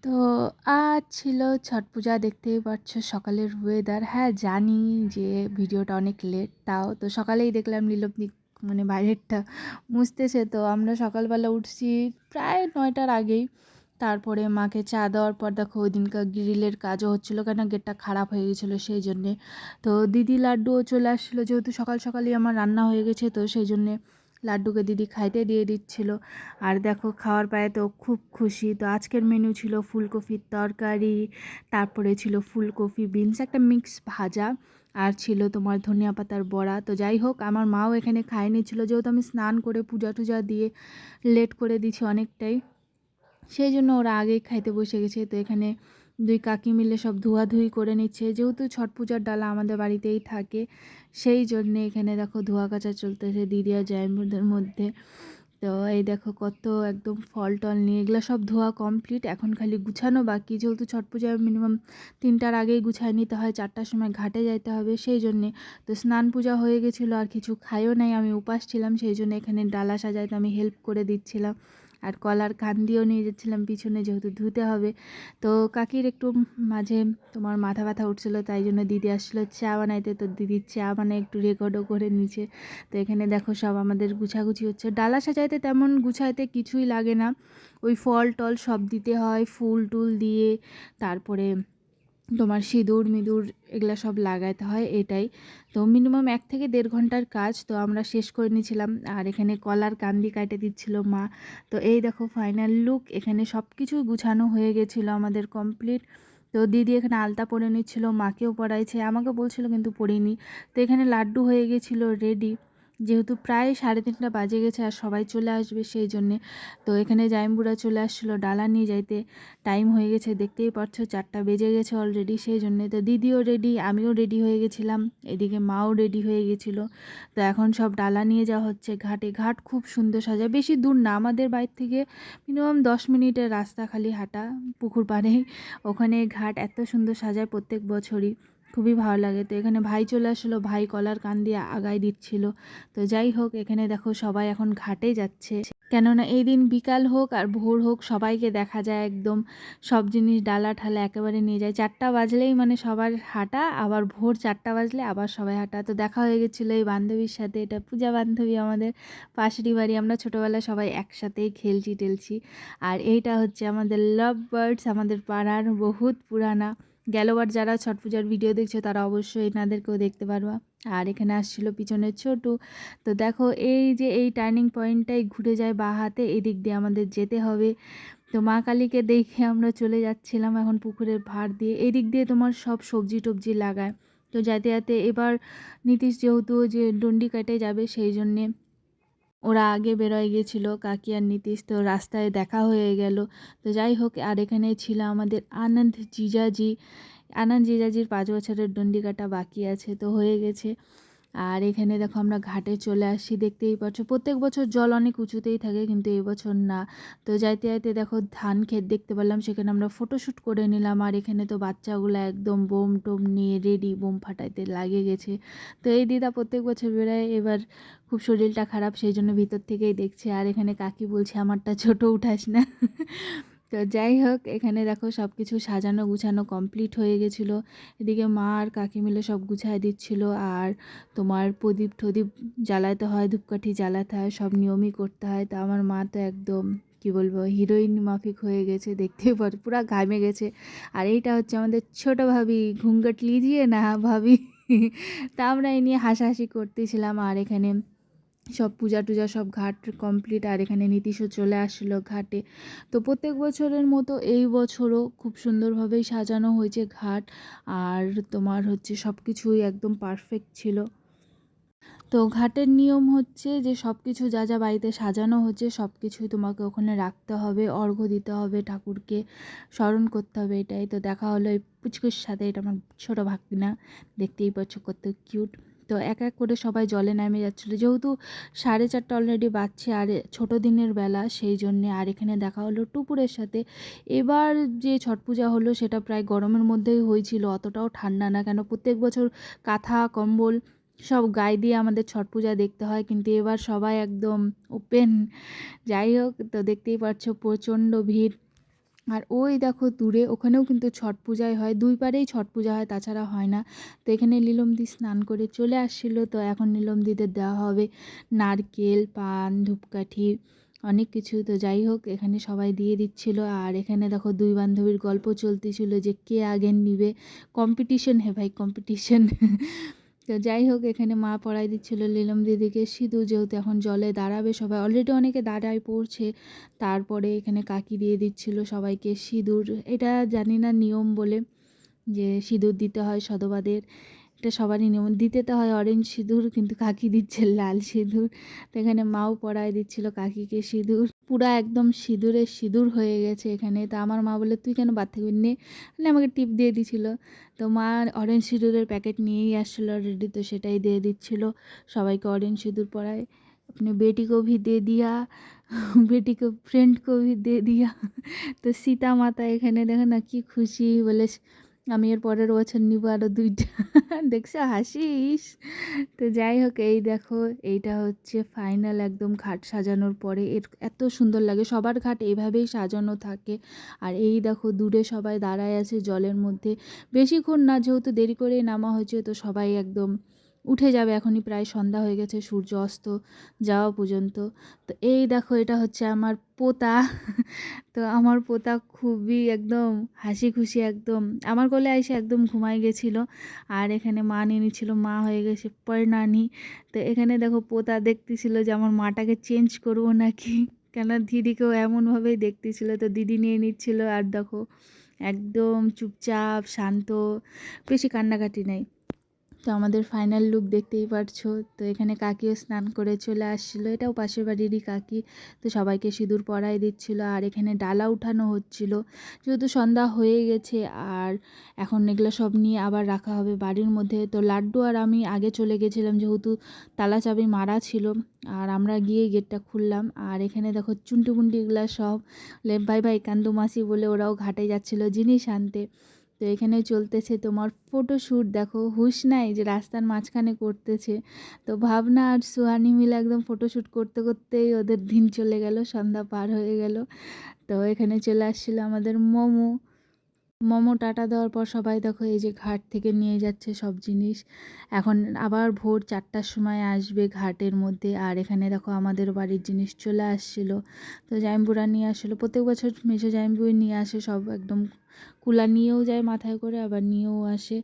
তো আজ ছিল ছট পূজা, দেখতেই পাচ্ছ সকালের ওয়েদার। হ্যাঁ, জানি যে ভিডিওটা অনেক লেট, তাও তো সকালেই দেখলাম নীলপনি মানে বাইরেরটা মুছতেছে। তো আমরা সকালবেলা উঠছি প্রায় 9টার আগেই। তারপরে মাকে চা দেওয়ার পর দেখো ওই দিনকার গ্রিলের কাজও হচ্ছিলো, কেন গেটটা খারাপ হয়ে গেছিলো সেই জন্যে। তো দিদি লাড্ডুও চলে আসছিলো, যেহেতু সকাল সকালই আমার রান্না হয়ে গেছে, তো সেই জন্যে লাড্ডুকে দিদি খাইতে দিয়ে দিচ্ছিল। আর দেখো খাওয়ার পায়ে তো খুব খুশি। তো আজকের মেনু ছিল ফুলকপির তরকারি, তারপরে ছিল ফুলকপি বিনস একটা মিক্স ভাজা, আর ছিল তোমার ধনিয়া পাতার বড়া। তো যাই হোক, আমার মাও এখানে খায় নিচ্ছিল, যেহেতু আমি স্নান করে পূজা টুজা দিয়ে লেট করে দিছি অনেকটাই, সেই জন্য ওরা আগেই খাইতে বসে গেছে। তো এখানে দুই কাকি মিলে সব ধোয়াধুয়ি করে নিচ্ছে, যেহেতু ছট পূজার ডালা আমাদের বাড়িতেই থাকে, সেই জন্যে এখানে দেখো ধোয়া কাচা চলতেছে দিদি আর জামাইদের মধ্যে। তো এই দেখো কত একদম ফল টল নিয়ে এগুলো সব ধোয়া কমপ্লিট, এখন খালি গুছানো বাকি। যেহেতু ছট পূজায় মিনিমাম 3টার আগেই গুছায় নিতে হয়, 4টার সময় ঘাটে যাইতে হবে, সেই জন্যে। তো স্নান পূজা হয়ে গেছিলো, আর কিছু খাইও নাই, আমি উপাস ছিলাম, সেই জন্য এখানে ডালা সাজাইতে আমি হেল্প করে দিচ্ছিলাম। আর কলার কান্দিও নিয়ে যাচ্ছিলাম পিছনে, যেহেতু ধুতে হবে। তো কাকির একটু মাঝে তোমার মাথা ব্যথা উঠছিলো, তাই জন্য দিদি আসছিলো চা বানাইতে। তো দিদির চা বানায় একটু রেকর্ডও করে নিচে। তো এখানে দেখো সব আমাদের গুছাগুছি হচ্ছে। ডালা সাজাইতে তেমন গুছাইতে কিছুই লাগে না, ওই ফল টল সব দিতে হয় ফুল টুল দিয়ে, তারপরে তোমার সিঁদুর মিঁদুর এগুলো সব লাগাইতে হয়, এটাই। তো মিনিমাম 1 থেকে 1.5 ঘন্টার কাজ, তো আমরা শেষ করে নিয়েছিলাম। আর এখানে কলার কান্দি কাটে দিচ্ছিল মা। তো এই দেখো ফাইনাল লুক, এখানে সব কিছু গুছানো হয়ে গেছিলো আমাদের কমপ্লিট। তো দিদি এখানে আলতা পরে নিচ্ছিল, মাকেও পরাইছে, আমাকে বলছিল কিন্তু পরিনি। তো এখানে লাড্ডু হয়ে গেছিলো রেডি, যেহেতু প্রায় 3:30 বাজে গেছে আর সবাই চলে আসবে সেই জন্যে। তো এখানে জাইম্বুরা চলে আসছিলো ডালা নিয়ে যাইতে, টাইম হয়ে গেছে দেখতেই পাচ্ছ, 4টা বেজে গেছে অলরেডি, সেই জন্যে। তো দিদিও রেডি, আমিও রেডি হয়ে গেছিলাম, এদিকে মাও রেডি হয়ে গেছিলো। তো এখন সব ডালা নিয়ে যাওয়া হচ্ছে ঘাটে। ঘাট খুব সুন্দর সাজায়, বেশি দূর না, আমাদের বাড়ি থেকে মিনিমাম 10 মিনিটের রাস্তা, খালি হাঁটা পুকুর পাড়ে। ওখানে ঘাট এত সুন্দর সাজায় প্রত্যেক বছরই, খুবই ভালো লাগে। তো এখানে ভাই চলে আসলো, ভাই কলার কান দিয়ে আগায় দিচ্ছিল। তো যাই হোক, এখানে দেখো সবাই এখন ঘাটে যাচ্ছে, কেননা এই দিন বিকাল হোক আর ভোর হোক সবাইকে দেখা যায় একদম সব জিনিস ডালা ঠালা একেবারে নিয়ে যায়। 4টা বাজলেই মানে সবার হাঁটা, আবার ভোর 4টা বাজলে আবার সবাই হাঁটা। তো দেখা হয়ে গেছিলো এই বান্ধবীর সাথে, এটা পূজা বান্ধবী আমাদের পাশেরই বাড়ি, আমরা ছোটোবেলায় সবাই একসাথেই খেলছি টেলছি। আর এইটা হচ্ছে আমাদের লাভ বার্ডস, আমাদের পাড়ার বহুত পুরানা। গেলোবার যারা ছট পূজার ভিডিও দেখছো তারা অবশ্যই এনাদেরকেও দেখতে পারবা। আর এখানে আসছিল পিছনে ছোটু। তো দেখো এই যে এই টার্নিং পয়েন্টটাই ঘুরে যায় বাঁ হাতে, এদিক দিয়ে আমাদের যেতে হবে। তো মা কালীকে দেখে আমরা চলে যাচ্ছিলাম এখন পুকুরের ভার দিয়ে, এদিক দিয়ে তোমার সব সবজি টবজি লাগায়। তো যাতে যাতে এবার নীতিশ যেহেতু যে ডন্ডি কাটে যাবে, সেই জন্যে ওরা আগে বেরোয় গেছিলো কাকি আর নীতিশ, তো রাস্তায় দেখা হয়ে গেল। তো যাই হোক, আর এখানে ছিল আমাদের আনন্দ জিজাজি। আনন্দ জিজাজির 5 বছরের ডন্ডি কাটা বাকি আছে, তো হয়ে গেছে। আর এখানে দেখো আমরা ঘাটে চলে আসি, দেখতেই পাচ্ছ প্রত্যেক বছর জল অনেক উঁচুতেই থাকে, কিন্তু এবছর না। তো যাইতে যাইতে দেখো ধান ক্ষেত দেখতে পেলাম, সেখানে আমরা ফটোশ্যুট করে নিলাম। আর এখানে তো বাচ্চাগুলো একদম বোম টোম নিয়ে রেডি, বোম ফাটাইতে লাগে গেছে। তো এই দিদা প্রত্যেক বছর বেড়ায়, এবার খুব শরীরটা খারাপ, সেই জন্য ভিতর থেকেই দেখছে। আর এখানে কাকি বলছে আমারটা ছোট উঠাস না। তো যাই হোক, এখানে দেখো সব কিছু সাজানো গুছানো কমপ্লিট হয়ে গেছিলো। এদিকে মা আর কাকি মিলে সব গুছায় দিচ্ছিল। আর তোমার প্রদীপ টদীপ জ্বালাতে হয়, ধূপকাঠি জ্বালাতে হয়, সব নিয়মই করতে হয়। তো আমার মা তো একদম কি বলবো হিরোইন মাফিক হয়ে গেছে, দেখতেই পার পুরা ঘামে গেছে। আর এইটা হচ্ছে আমাদের ছোট ভাবি, ঘুঙ্গট লিজিয়ে না ভাবি। তা আমরা এই নিয়ে হাসাহাসি করতেছিলাম। আর এখানে সব পূজা টুজা সব ঘাট কমপ্লিট, আর এখানে নীতিশও চলে আসলো ঘাটে। তো প্রত্যেক বছরের মতো এই বছরও খুব সুন্দরভাবেই সাজানো হয়েছে ঘাট। আর তোমার হচ্ছে সব কিছুই একদম পারফেক্ট ছিল। তো ঘাটের নিয়ম হচ্ছে যে সব কিছু যা যা বাড়িতে সাজানো হচ্ছে সব কিছুই তোমাকে ওখানে রাখতে হবে, অর্ঘ্য দিতে হবে, ঠাকুরকে স্মরণ করতে হবে, এটাই। তো দেখা হলো এই পুচকুর সাথে, এটা আমার ছোটো ভাগনা, দেখতেই পাচ্ছ কত কিউট। তো এক এক করে সবাই জলে নেমে যাচ্ছিলো, যেহেতু 4:30 অলরেডি বাজছে আর ছোটো দিনের বেলা, সেই জন্যে। আর এখানে দেখা হলো টুপুরের সাথে। এবার যে ছট পূজা হলো সেটা প্রায় গরমের মধ্যেই হয়েছিল, অতটাও ঠান্ডা না, কেন প্রত্যেক বছর কাঁথা কম্বল সব গায়ে দিয়ে আমাদের ছট পূজা দেখতে হয়, কিন্তু এবার সবাই একদম ওপেন। যাই হোক, তো দেখতেই পাচ্ছ প্রচণ্ড ভিড়। আর ওই দেখো দূরে ওখানেও কিন্তু ছট পূজাই হয়, দুই পারেই ছট পূজা হয়, তাছাড়া হয় না। তো এখানে নীলমদি স্নান করে চলে আসছিল, তো এখন নীলমদিদের দেওয়া হবে নারকেল, পান, ধূপকাঠি, অনেক কিছু। তো যাই হোক এখানে সবাই দিয়ে দিচ্ছিল। আর এখানে দেখো দুই বান্ধবীর গল্প চলতেছিল যে কে আগে নিবে, কম্পিটিশন হে ভাই, কম্পিটিশন। তো যাই হোক এখানে মা পড়াই দিচ্ছিল নীলম দিদিকে সিঁদুর, যেহেতু এখন জলে দাঁড়াবে সবাই, অলরেডি অনেকে দাঁড়ায় পড়ছে। তারপরে এখানে কাকি দিয়ে দিচ্ছিল সবাইকে সিঁদুর, এটা জানি না নিয়ম বলে যে সিঁদুর দিতে হয় সধবাদের, এটা সবারই নিয়ম, দিতে তো হয় অরেঞ্জ সিঁদুর, কিন্তু কাকি দিচ্ছে লাল সিঁদুর। তো এখানে মাও পরায় দিচ্ছিল কাকিকে সিঁদুর, পুরা একদম সিঁদুরে সিঁদুর হয়ে গেছে এখানে। তো আমার মা বলে তুই কেন বাদ থাকবি নে, মানে আমাকে টিপ দিয়ে দিছিল। তো মা অরেঞ্জ সিঁদুরের প্যাকেট নিয়েই আসছিলো অলরেডি, তো সেটাই দিয়ে দিচ্ছিল সবাইকে অরেঞ্জ সিঁদুর পরায়। अपने बेटी को भी दे दिया, बेटी को फ्रेंड को भी दे दिया। তো সীতা মাতা এখানে দেখো না কি খুশি, বলে আমি এর পরের বছর নিব আরও 2টা। দেখছো হাসিস। তো যাই হোক এই দেখো এইটা হচ্ছে ফাইনাল একদম ঘাট সাজানোর পরে, এর এত সুন্দর লাগে, সবার ঘাট এইভাবেই সাজানো থাকে। আর এই দেখো দূরে সবাই দাঁড়ায় আছে জলের মধ্যে, বেশিক্ষণ না, যেহেতু দেরি করেই নামা হয়েছে, তো সবাই একদম উঠে যাবে, এখনই প্রায় সন্ধ্যা হয়ে গেছে সূর্য অস্ত যাওয়া পর্যন্ত। তো এই দেখো এটা হচ্ছে আমার পোতা। তো আমার পোতা খুবই একদম হাসি খুশি, একদম আমার কোলে এসে একদম ঘুমাই গেছিলো। আর এখানে মা নিয়ে নিচ্ছিল, মা হয়ে গেছে পরনানি। তো এখানে দেখো পোতা দেখতেছিল যে আমার মাটাকে চেঞ্জ করবো নাকি, কেন দিদিকেও এমনভাবেই দেখতেছিল। তো দিদি নিয়ে নিচ্ছিল, আর দেখো একদম চুপচাপ শান্ত, বেশি কান্নাকাটি নেই। তো আমাদের ফাইনাল লুক দেখতেই পারছো। তো এখানে কাকিও স্নান করে চলে আসছিলো, এটাও পাশের বাড়িরই কাকি। তো সবাইকে সিঁদুর পরাই দিচ্ছিল। আর এখানে ডালা উঠানো হচ্ছিল, যেহেতু সন্ধ্যা হয়ে গেছে। আর এখন এগুলো সব নিয়ে আবার রাখা হবে বাড়ির মধ্যে। তো লাড্ডু আর আমি আগে চলে গেছিলাম, যেহেতু তালা চাবি মারা ছিল, আর আমরা গিয়ে গেটটা খুললাম। আর এখানে দেখো চুন্টি মুন্টিগুলা সব ভাই ভাই কান্দু মাসি বলে ওরাও ঘাটে যাচ্ছিলো জিনিস আনতে। তো এখানে চলতেছে তোমার ফটোশ্যুট, দেখো হুঁশ নাই যে রাস্তার মাঝখানে করতেছে। তো ভাবনা আর সুহানি মিলে একদম ফটোশ্যুট করতে করতেই ওদের দিন চলে গেল, সন্ধ্যা পার হয়ে গেল। তো এখানে চলে আসছিল আমাদের মোমো। মোমো টাটা দেওয়ার পর সবাই দেখো এই যে ঘাট থেকে নিয়ে যাচ্ছে সব জিনিস। এখন আবার ভোর 4টার সময় আসবে ঘাটের মধ্যে। আর এখানে দেখো আমাদের বাড়ির জিনিস চলে আসছিল। তো জাইম্বুরা নিয়ে আসছিলো, প্রত্যেক বছর মেসো জাইম্বুই নিয়ে আসে সব, একদম কুলা নিয়েও যায় মাথায় করে, আবার নিয়েও আসে।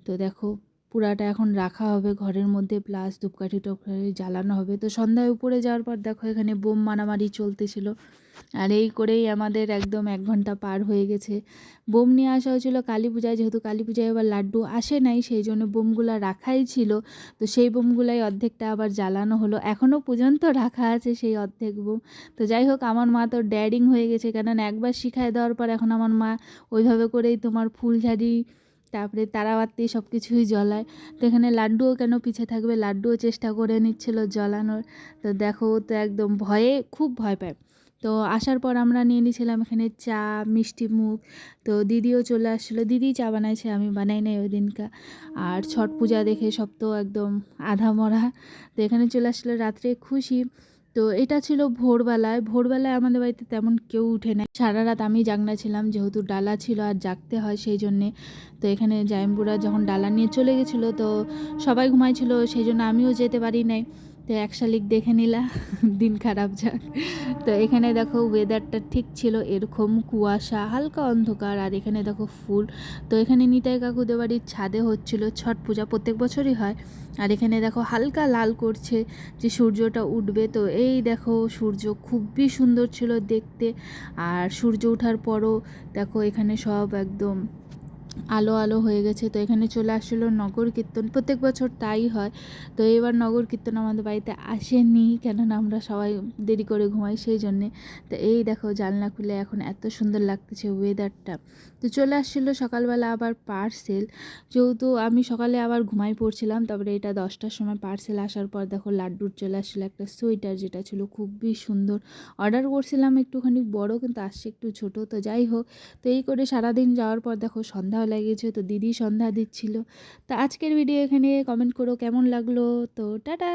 তো দেখো পুরাটা এখন রাখা হবে ঘরের মধ্যে, প্লাস ধূপকাঠি টুপকাঠি জ্বালানো হবে। তো সন্ধ্যায় উপরে যাওয়ার পর দেখো এখানে বোম মারামারি চলতেছিল। আর এই করেই আমাদের একদম 1 ঘন্টা পার হয়ে গেছে। বোম নিয়ে আসা হয়েছিল কালী পূজায়, যেহেতু কালী পূজায় এবার লাড্ডু আসে নাই, সেই জন্য বোমগুলা রাখাই ছিল। তো সেই বোমগুলাই অর্ধেকটা আবার জ্বালানো হলো, এখনও পর্যন্ত রাখা আছে সেই অর্ধেক বোম। তো যাই হোক আমার মা তো ড্যাডিং হয়ে গেছে, কেননা একবার শিখাই দেওয়ার পর এখন আমার মা ওইভাবে করেই তোমার ফুলঝাড়ি, তারপরে তারাবাতি সব কিছুই জ্বলায়। তো এখানে লাড্ডুও কেন পিছে থাকবে, লাড্ডুও চেষ্টা করে নিচ্ছিল জ্বলানোর। তো দেখো তো একদম ভয়ে, খুব ভয় পায়। তো আসার পর আমরা নিয়ে নিয়েছিলাম এখানে চা, মিষ্টি মুখ। তো দিদিও চলে আসছিলো, দিদি চা বানাইছে, আমি বানাই নাই ওই দিনকা। আর ছট পূজা দেখে সব তো একদম আধা মরা। তো এখানে চলে আসছিলো রাত্রে খুশি। তো এটা ছিল ভোরবেলায়, ভোরবেলায় আমাদের বাড়িতে তেমন কেউ উঠে নাই, সারা রাত আমি জাগনা ছিলাম, যেহেতু ডালা ছিল আর জাগতে হয় সেই জন্যে। তো এখানে জাইম্বুরা যখন ডালা নিয়ে চলে গেছিলো, তো সবাই ঘুমাইছিল, সেই জন্য আমিও যেতে পারি নাই। তো এক শালিক দেখে নিলা, দিন খারাপ যাক। তো এখানে দেখো ওয়েদারটা ঠিক ছিল, এরকম কুয়াশা, হালকা অন্ধকার, আর এখানে দেখো ফুল। তো এখানে নিতাই কাকুদের বাড়ির ছাদে হচ্ছিল ছট পূজা, প্রত্যেক বছরই হয়। আর এখানে দেখো হালকা লাল করছে যে সূর্যটা উঠবে। তো এই দেখো সূর্য খুবই সুন্দর ছিল দেখতে। আর সূর্য ওঠার পরও দেখো এখানে সব একদম আলো আলো হয়ে গেছে। তো এখানে চলে আসছিলো নগর কীর্তন, প্রত্যেক বছর তাই হয়। তো এবার নগর কীর্তন আমাদের বাড়িতে আসেনি, কেননা আমরা সবাই দেরি করে ঘুমাই সেই জন্যে। তো এই দেখো জানলা খুলে এখন এত সুন্দর লাগতেছে ওয়েদারটা। তো চলে আসছিলো সকালবেলা আবার পার্সেল, যেহেতু আমি সকালে আবার ঘুমাই পড়ছিলাম, তারপরে এটা 10টার সময় পার্সেল আসার পর দেখো লাড্ডুর চলে আসছিলো একটা সোয়েটার, যেটা ছিল খুবই সুন্দর। অর্ডার করছিলাম একটুখানি বড়, কিন্তু আসছে একটু ছোট। তো যাই হোক, তো এই করে সারাদিন যাওয়ার পর দেখো সন্ধ্যাও লেগেছে, তো দিদি সন্ধ্যা দিচ্ছিল। তো আজকের ভিডিও এখানে, কমেন্ট করো কেমন লাগলো। তো টাটা।